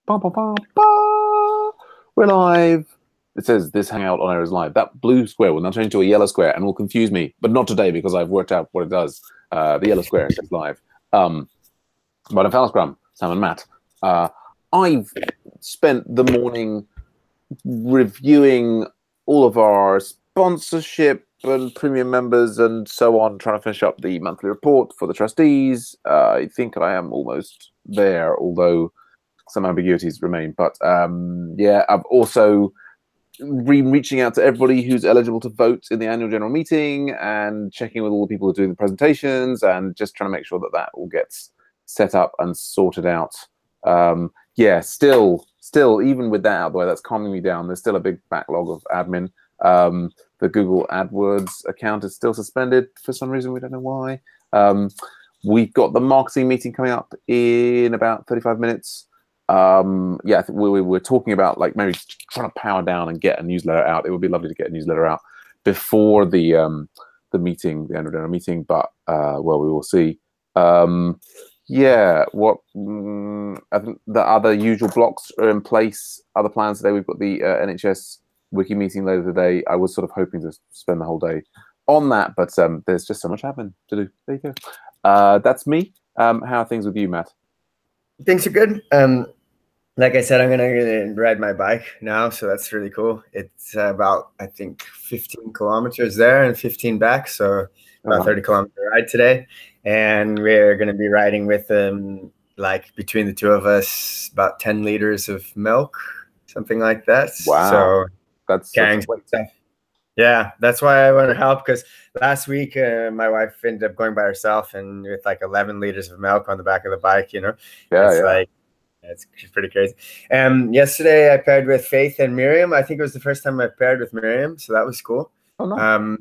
Ba, ba, ba, ba. We're live. It says this hangout on air is live. That blue square will now change to a yellow square and will confuse me, but not today because I've worked out what it does. The yellow square says live. But I'm Fowler Scrum, Sam and Matt. I've spent the morning reviewing all of our sponsorship and premium members and so on, trying to finish up the monthly report for the trustees. I think I am almost there, although some ambiguities remain. But yeah, I've also been reaching out to everybody who's eligible to vote in the annual general meeting and checking with all the people who are doing the presentations and just trying to make sure that that all gets set up and sorted out. Yeah, still, even with that out of the way, that's calming me down. There's still a big backlog of admin. The Google AdWords account is still suspended for some reason. We don't know why. We've got the marketing meeting coming up in about 35 minutes. Yeah, I think we're talking about like maybe trying to power down and get a newsletter out. It would be lovely to get a newsletter out before the meeting, the annual general meeting, but well, we will see. Yeah, I think the other usual blocks are in place. Other plans today. We've got the NHS wiki meeting later today. I was sort of hoping to spend the whole day on that, but there's just so much admin to do. There you go. That's me. How are things with you, Matt? Things are good. Like I said, I'm gonna ride my bike now, so that's really cool. It's about, I think, 15 kilometers there and 15 back, so about 30-kilometer ride today. And we're gonna be riding with like between the two of us, about 10 liters of milk, something like that. Wow, so that's carrying stuff. Yeah, that's why I want to help, because last week my wife ended up going by herself and with like 11 liters of milk on the back of the bike. You know, like. It's pretty crazy. Yesterday I paired with Faith and Miriam. I think it was the first time I paired with Miriam, so that was cool. Oh, no.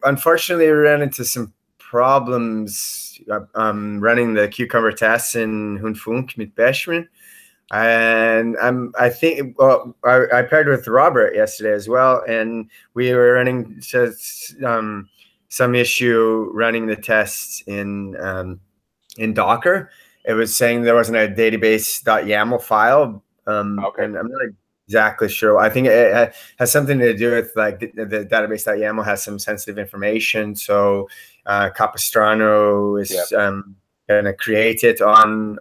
Unfortunately, we ran into some problems running the cucumber tests in Hunfunk mit Beshman. And I think I paired with Robert yesterday as well, and we were running some issue running the tests in Docker. It was saying there wasn't a database.yaml file, Okay. and I'm not exactly sure. I think it has something to do with like the database.yaml has some sensitive information. So Capistrano is going to create it on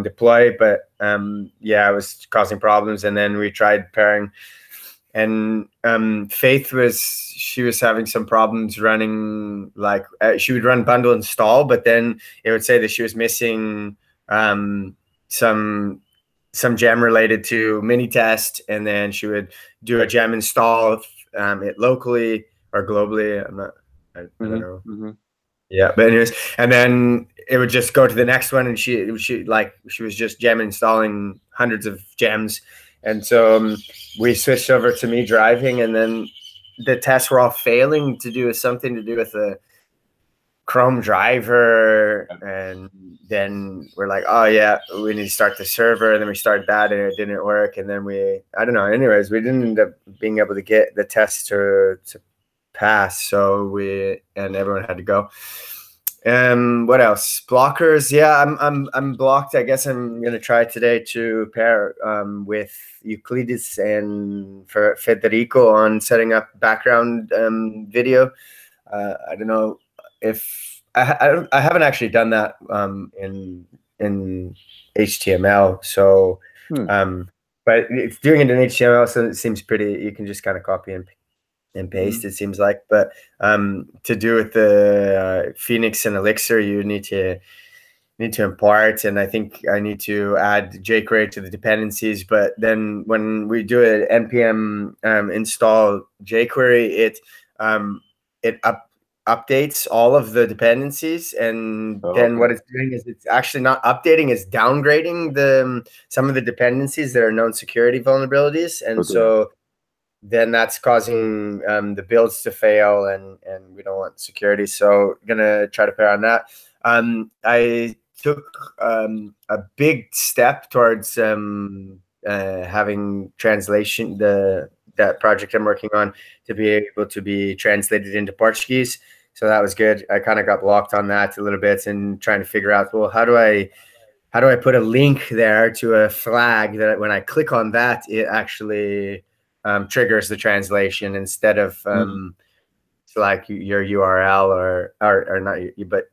deploy, but yeah, it was causing problems. And then we tried pairing, and Faith was having some problems running, like she would run bundle install, but then it would say that she was missing some gem related to mini test, and then she would do a gem install it locally or globally. I don't know. Yeah, but anyways, and then it would just go to the next one, and she was just gem installing hundreds of gems. And so we switched over to me driving, and then the tests were all failing to do with something to do with the Chrome driver. And then we're like, oh yeah, we need to start the server. And then we started that and it didn't work. And then I don't know. Anyways, we didn't end up being able to get the test to pass. So and everyone had to go. What else? Blockers. Yeah, I'm blocked. I guess I'm gonna try today to pair with Euclides and for Federico on setting up background video. I don't know if I haven't actually done that in HTML. So, but it's doing it in HTML, so it seems pretty. You can just kind of copy and paste, it seems like. But to do with the Phoenix and Elixir, you need to import, and I think I need to add jQuery to the dependencies. But then when we do an npm install jQuery, it updates all of the dependencies, and then what it's doing is it's actually not updating, it's downgrading some of the dependencies that are known security vulnerabilities, and so then that's causing the builds to fail, and we don't want security. So gonna try to pair on that. I took a big step towards having translation, that project I'm working on, to be able to be translated into Portuguese. So that was good. I kind of got blocked on that a little bit and trying to figure out, well, how do I how do I put a link there to a flag that when I click on that, it actually triggers the translation instead of like your URL or not, but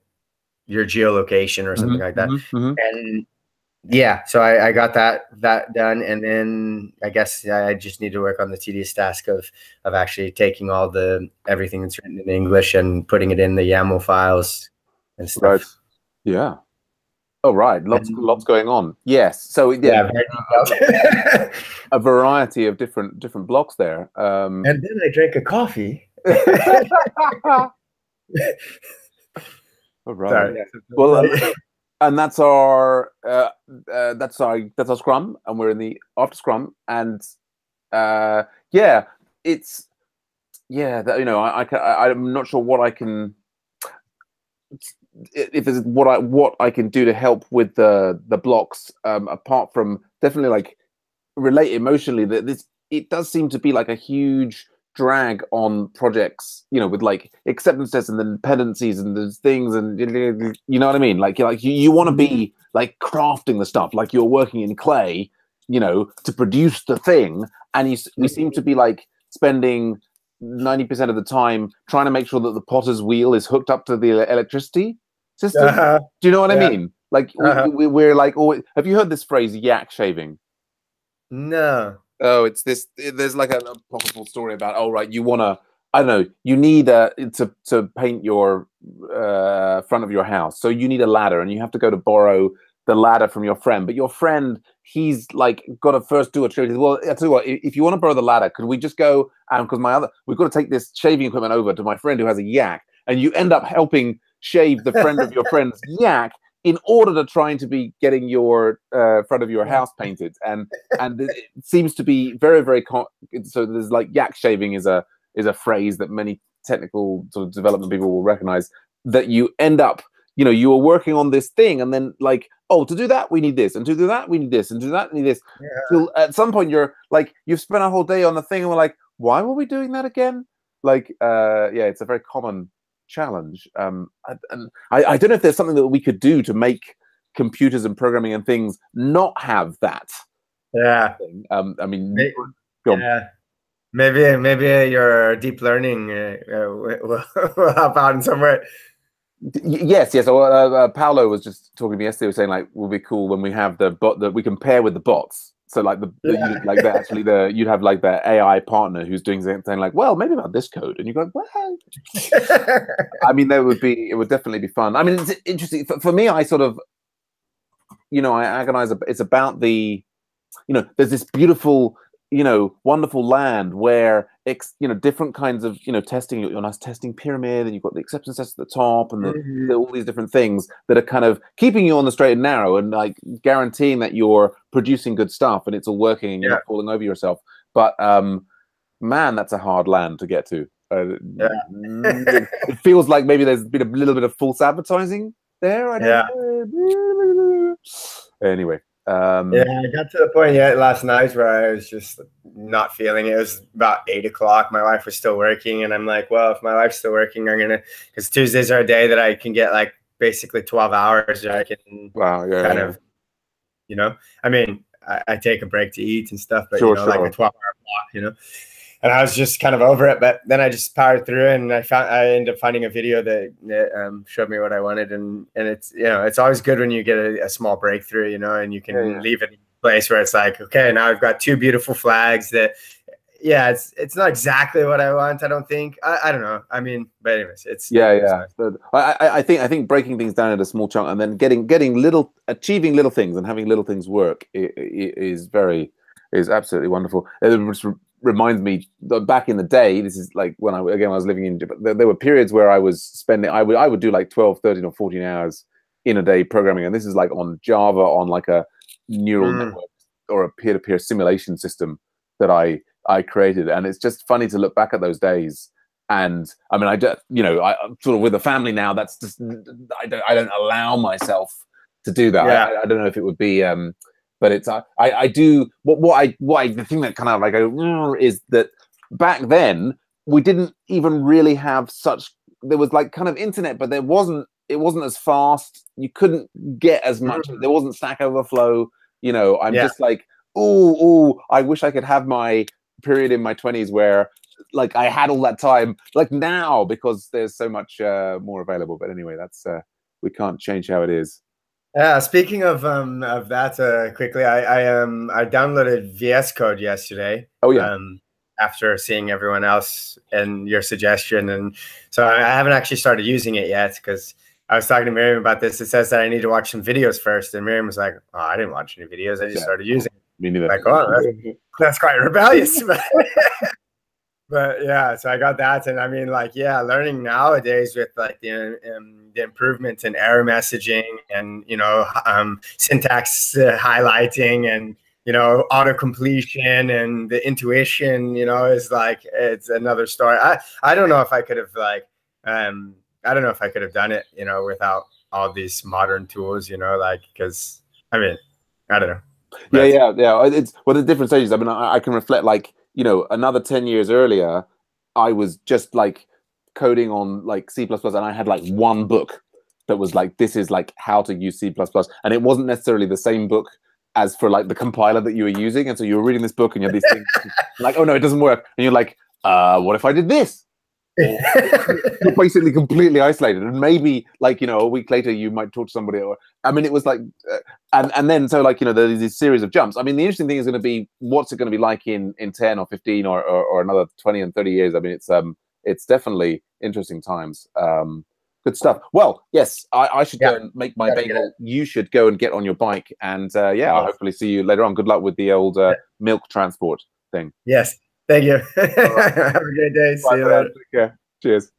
your geolocation or something like that. And yeah, so I got that done, and then I guess I just need to work on the tedious task of actually taking all everything that's written in English and putting it in the YAML files and stuff. Right. Yeah. Oh, right. Lots going on. Yes. So yeah, very detailed. A variety of different blocks there. And then I drank a coffee. All right. Yeah. Well, and that's our Scrum, and we're in the after Scrum, and yeah, it's I'm not sure what I can, if there's what I can do to help with the blocks, apart from definitely like relate emotionally, that it does seem to be like a huge drag on projects, with like acceptance tests and the dependencies and those things, and you know what I mean, like you want to be like crafting the stuff like you're working in clay, to produce the thing, and we seem to be like spending 90% of the time trying to make sure that the potter's wheel is hooked up to the electricity system. Do you know what I mean? Like we're like, have you heard this phrase, yak shaving? No. Oh, it's this. There's like a apocryphal story about. Oh, right, you wanna. I don't know. You need to paint your front of your house, so you need a ladder, and you have to go to borrow the ladder from your friend. But your friend, he's like got to first do a trick. Well, I tell you what. If you want to borrow the ladder, could we just go? Because we've got to take this shaving equipment over to my friend who has a yak, and you end up helping shave the friend of your friend's yak, in order to trying to be getting your front of your house painted, and it seems to be very, very so there's like yak shaving is a phrase that many technical sort of development people will recognize, that you end up, you are working on this thing, and then like, oh, to do that we need this, and to do that we need this, and to do that we need this. Till at some point you're like, you've spent a whole day on the thing, and we're like, why were we doing that again? Like, yeah, it's a very common challenge. And I don't know if there's something that we could do to make computers and programming and things not have that. Yeah. Thing. I mean, maybe your deep learning will help out in some way. Yes. So Paolo was just talking to me yesterday. Was saying like, will be cool when we have the bot that we can pair with the bots. So like you'd have like the AI partner who's doing something like, well, maybe about this code, and you go, well, I mean, it would definitely be fun. I mean, it's interesting for me. I sort of, I agonize. It's about the, there's this beautiful, wonderful land where different kinds of testing, your nice testing pyramid, and you've got the acceptance test at the top, and all these different things that are kind of keeping you on the straight and narrow, and like guaranteeing that you're producing good stuff and it's all working and you're not falling over yourself. But man, that's a hard land to get to. It feels like maybe there's been a little bit of false advertising there. I don't know. Anyway. I got to the point last night where I was just not feeling it. It was about 8 o'clock. My wife was still working, and I'm like, well, if my wife's still working, I'm gonna, because Tuesdays are a day that I can get like basically 12 hours. I can kind of, I mean, I take a break to eat and stuff, but like a 12-hour block, And I was just kind of over it, but then I just powered through, and I ended up finding a video that showed me what I wanted, and it's it's always good when you get a small breakthrough, and you can leave it in a place where it's like, okay, now I've got two beautiful flags that, it's not exactly what I want, I don't think. I don't know. I mean, but anyways, it's So I think breaking things down into small chunks and then achieving little things and having little things work is absolutely wonderful. It reminds me that back in the day, this is like when I was living in Japan, there were periods where I was spending, I would do like 12, 13 or 14 hours in a day programming, and this is like on Java, on like a neural network or a peer-to-peer simulation system that I created. And it's just funny to look back at those days. And I mean, I'm sort of with a family now, that's just, I don't allow myself to do that. I don't know if it would be but it's I do the thing that kind of like is that back then we didn't even really have such, there was like kind of internet, but it wasn't it wasn't as fast. You couldn't get as much. There wasn't Stack Overflow. You know, I'm just like, oh, I wish I could have my period in my 20s where like I had all that time like now, because there's so much more available. But anyway, that's we can't change how it is. Yeah, speaking of that, quickly, I downloaded VS Code yesterday. Oh yeah. After seeing everyone else and your suggestion, and so I haven't actually started using it yet, because I was talking to Miriam about this. It says that I need to watch some videos first, and Miriam was like, "Oh, I didn't watch any videos. I just started using it." Me neither. Like, oh, that's quite rebellious. But yeah, so I got that, and I mean, like, yeah, learning nowadays with like the improvements in error messaging and syntax highlighting and auto completion and the intuition, is like, it's another story. I don't know if I could have I don't know if I could have done it, without all these modern tools, like, because I mean, I don't know. Yeah. It's the different stages. I mean, I can reflect like, another 10 years earlier, I was just like coding on like C++, and I had like one book that was like, this is like how to use C++. And it wasn't necessarily the same book as for like the compiler that you were using. And so you were reading this book and you had these things like, oh no, it doesn't work. And you're like, what if I did this? You're basically completely isolated, and maybe like a week later you might talk to somebody, or I mean it was like and then so like there's this series of jumps. I mean the interesting thing is going to be what's it going to be like in 10 or 15 or another 20 and 30 years. I mean it's definitely interesting times. Good stuff. Well, yes, I should go and make my bagel. You should go and get on your bike, and I'll hopefully see you later on. Good luck with the old milk transport thing. Yes. Thank you. Have a great day. See you later. Cheers.